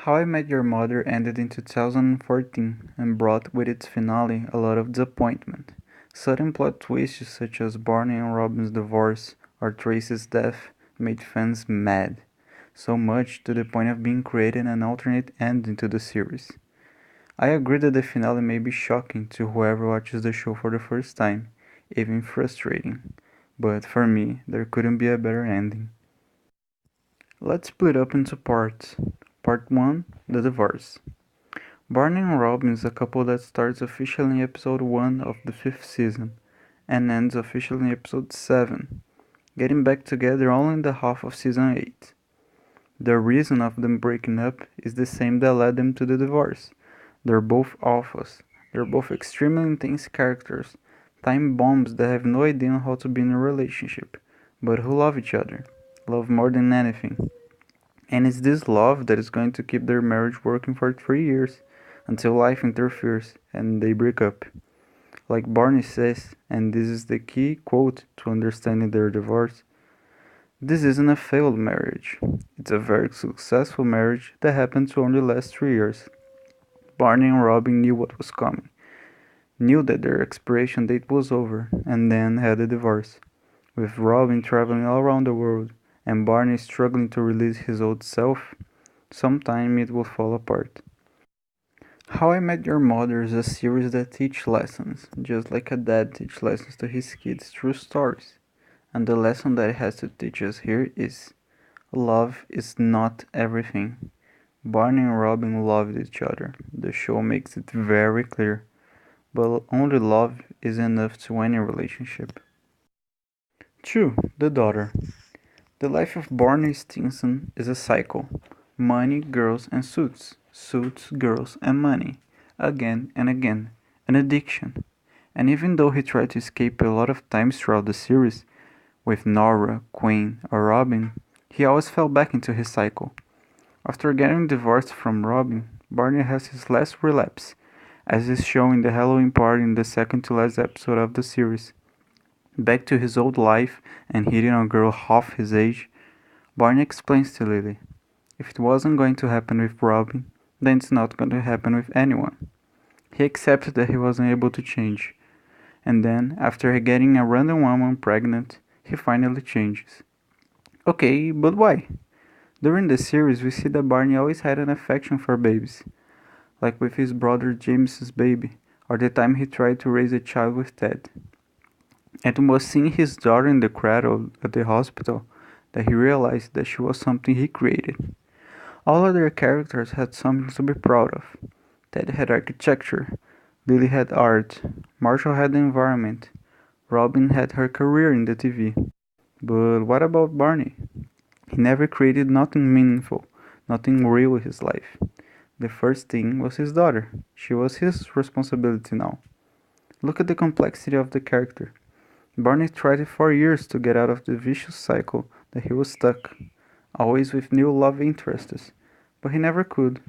How I Met Your Mother ended in 2014 and brought with its finale a lot of disappointment. Sudden plot twists such as Barney and Robin's divorce or Tracy's death made fans mad, so much to the point of being created an alternate ending to the series. I agree that the finale may be shocking to whoever watches the show for the first time, even frustrating, but for me, there couldn't be a better ending. Let's split up into parts. Part 1, the divorce. Barney and Robin is a couple that starts officially in episode 1 of the 5th season and ends officially in episode 7, getting back together only in the half of season 8. The reason of them breaking up is the same that led them to the divorce. They're both alphas. They're both extremely intense characters, time bombs that have no idea how to be in a relationship, but who love each other. Love more than anything. And it's this love that is going to keep their marriage working for 3 years until life interferes and they break up. Like Barney says, and this is the key quote to understanding their divorce, this isn't a failed marriage. It's a very successful marriage that happened to only last 3 years. Barney and Robin knew what was coming, knew that their expiration date was over, and then had a divorce. With Robin traveling all around the world and Barney struggling to release his old self, sometime it will fall apart. How I Met Your Mother is a series that teaches lessons, just like a dad teaches lessons to his kids through stories. And the lesson that it has to teach us here is love is not everything. Barney and Robin loved each other. The show makes it very clear. But only love is enough to any relationship. 2. The daughter. The life of Barney Stinson is a cycle: money, girls, and suits. Suits, girls, and money. Again and again. An addiction. And even though he tried to escape a lot of times throughout the series, with Nora, Quinn, or Robin, he always fell back into his cycle. After getting divorced from Robin, Barney has his last relapse, as is shown in the Halloween party in the second to last episode of the series. Back to his old life and hitting on a girl half his age, Barney explains to Lily, if it wasn't going to happen with Robin, then it's not going to happen with anyone. He accepts that he wasn't able to change, and then, after getting a random woman pregnant, he finally changes. Okay, but why? During the series, we see that Barney always had an affection for babies, like with his brother James's baby, or the time he tried to raise a child with Ted. And it was seeing his daughter in the cradle at the hospital that he realized that she was something he created. All other characters had something to be proud of. Ted had architecture, Lily had art, Marshall had the environment, Robin had her career in the TV. But what about Barney? He never created nothing meaningful, nothing real in his life. The first thing was his daughter. She was his responsibility now. Look at the complexity of the character. Barney tried for years to get out of the vicious cycle that he was stuck, always with new love interests, but he never could.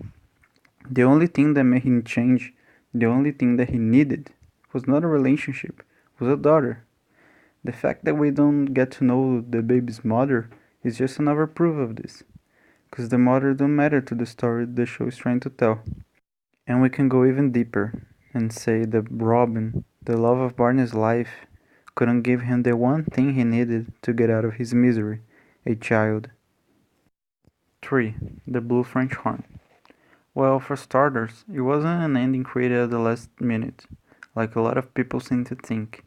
The only thing that made him change, the only thing that he needed, was not a relationship, was a daughter. The fact that we don't get to know the baby's mother is just another proof of this, because the mother don't matter to the story the show is trying to tell. And we can go even deeper and say that Robin, the love of Barney's life, couldn't give him the one thing he needed to get out of his misery, a child. 3. The Blue French Horn. Well, for starters, it wasn't an ending created at the last minute, like a lot of people seem to think.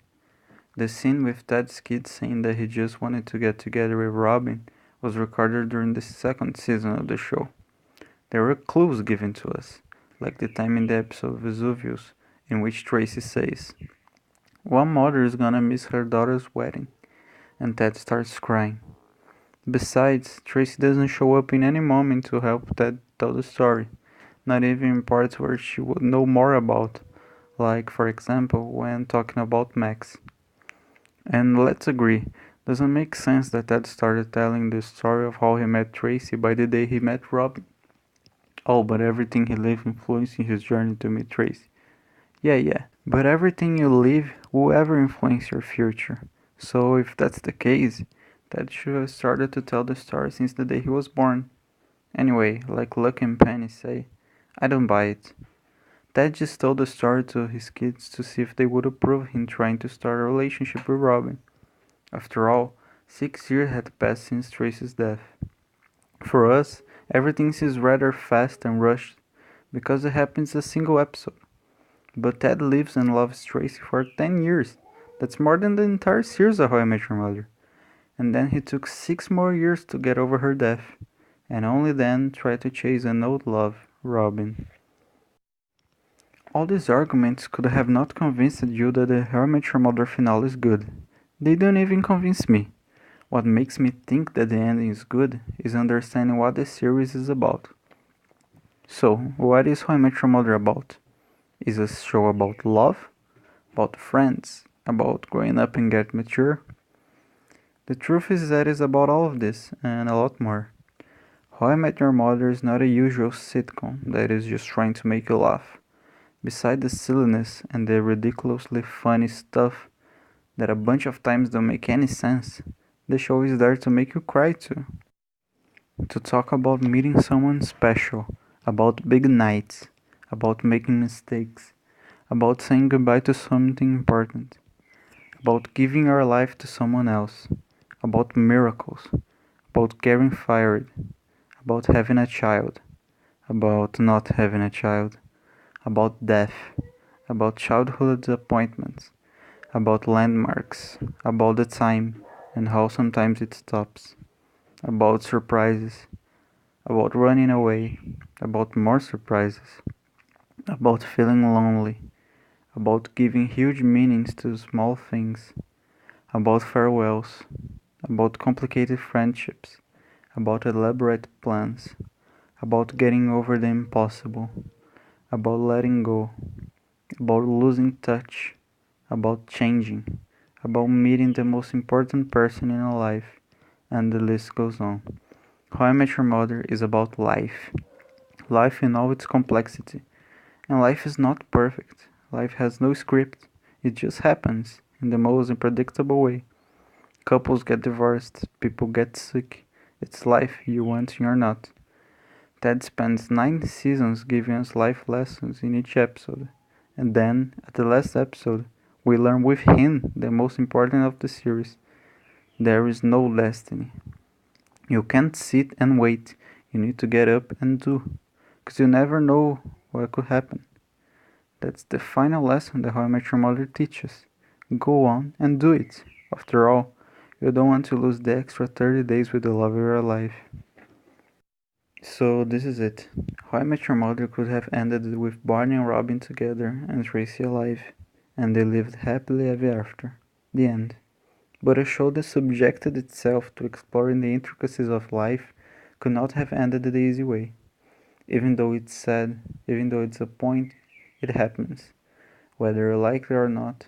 The scene with Ted's kid saying that he just wanted to get together with Robin was recorded during the second season of the show. There were clues given to us, like the time in the episode Vesuvius, in which Tracy says, one mother is gonna miss her daughter's wedding, and Ted starts crying. Besides, Tracy doesn't show up in any moment to help Ted tell the story, not even in parts where she would know more about, like, for example, when talking about Max. And let's agree, doesn't make sense that Ted started telling the story of how he met Tracy by the day he met Robin. Oh, but everything he lived influencing his journey to meet Tracy. Yeah. But everything you live will ever influence your future. So if that's the case, Ted should have started to tell the story since the day he was born. Anyway, like Luck and Penny say, I don't buy it. Ted just told the story to his kids to see if they would approve him trying to start a relationship with Robin. After all, 6 years had passed since Tracy's death. For us, everything seems rather fast and rushed because it happens a single episode. But Ted lives and loves Tracy for 10 years. That's more than the entire series of How I Met Your Mother. And then he took 6 more years to get over her death, and only then tried to chase an old love, Robin. All these arguments could have not convinced you that the How I Met Your Mother finale is good. They don't even convince me. What makes me think that the ending is good is understanding what the series is about. So, what is How I Met Your Mother about? Is a show about love? About friends? About growing up and get mature? The truth is that it's about all of this, and a lot more. How I Met Your Mother is not a usual sitcom that is just trying to make you laugh. Beside the silliness and the ridiculously funny stuff that a bunch of times don't make any sense, the show is there to make you cry too. To talk about meeting someone special, about big nights, about making mistakes, about saying goodbye to something important, about giving our life to someone else, about miracles, about getting fired, about having a child, about not having a child, about death, about childhood disappointments, about landmarks, about the time and how sometimes it stops, about surprises, about running away, about more surprises, about feeling lonely, about giving huge meanings to small things, about farewells, about complicated friendships, about elaborate plans, about getting over the impossible, about letting go, about losing touch, about changing, about meeting the most important person in your life, and the list goes on. How I Met Your Mother is about life. Life in all its complexity. And life is not perfect. Life has no script. It just happens in the most unpredictable way. Couples get divorced, people get sick. It's life, you want or not. Ted spends 9 seasons giving us life lessons in each episode. And then, at the last episode, we learn with him the most important of the series. There is no destiny. You can't sit and wait. You need to get up and do. Because you never know what could happen. That's the final lesson that How I Met Your Mother teaches. Go on and do it. After all, you don't want to lose the extra 30 days with the love of your life. So this is it. How I Met Your Mother could have ended with Barney and Robin together and Tracy alive, and they lived happily ever after. The end. But a show that subjected itself to exploring the intricacies of life could not have ended the easy way. Even though it's sad, even though it's a point, it happens. Whether you like it or not,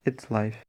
it's life.